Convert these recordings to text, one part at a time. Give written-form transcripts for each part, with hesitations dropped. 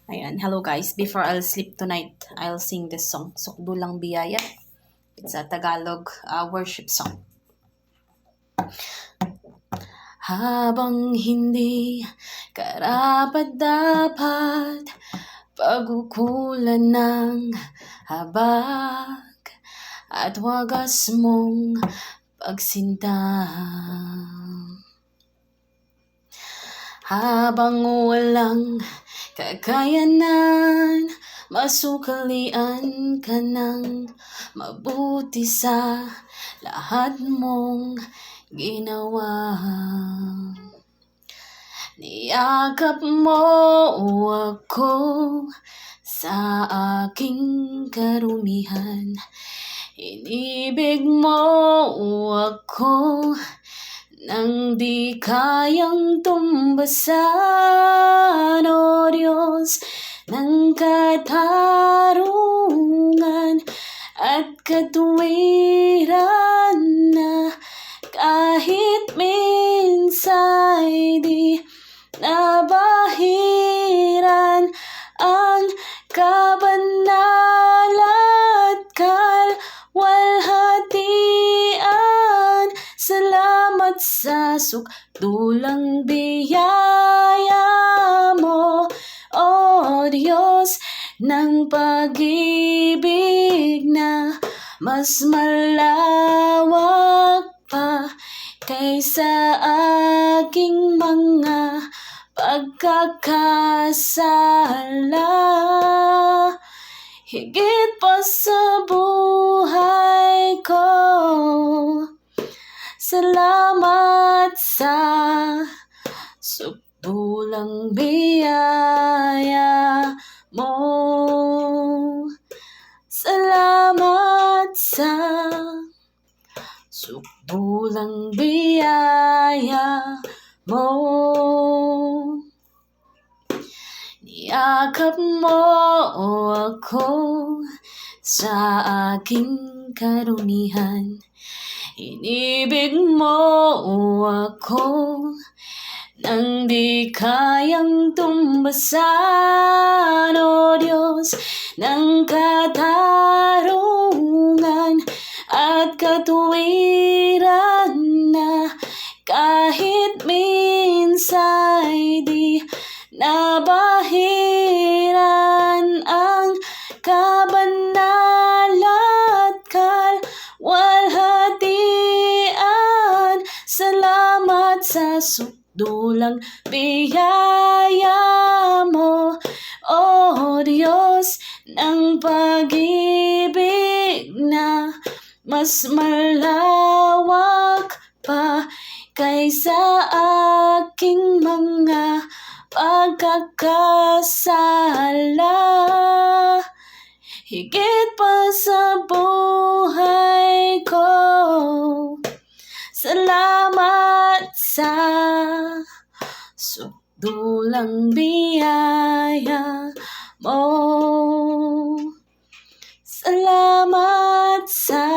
Ayan, hello guys. Before I'll sleep tonight, I'll sing this song, Sukdulang Biyaya. It's a Tagalog worship song. Habang hindi karapat-dapat, pagkukulan ng habag at wagas mong pagsinta. Habang walang kakayanan, masukalian ka ng mabuti sa lahat mong ginawa. Niyakap mo ako sa aking karumihan, inibig mo ako nang di kayang tumbasan, O Diyos ng katarungan at katuwiran, na kahit minsa'y di nabahiran ang kabanal at kalwalhatian. Salamat sa sukdulang biyaya mo, O Diyos ng pag-ibig na mas malawak pa kaysa aking mga pagkakasala. Higit pa sa buhay ko, salamat sa sukdulang biyaya mo. Salamat sa sukdulang biyaya mo. Niyakap mo ako sa aking karumihan, inibig mo ako nang di kayang tumbasan, O Diyos ng katarungan at katuwiran, na kahit minsa'y di nabahiran ang kabanal at kalwalhatian. Salamat sa sukdulang biyaya mo, O Diyos ng pag-ibig na mas malawak pa kaysa aking mga pagkakasala. Higit pa sa buhay ko, salamat sa sukdulang biyaya mo. Salamat sa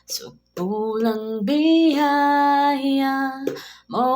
sukdulang biyaya mo.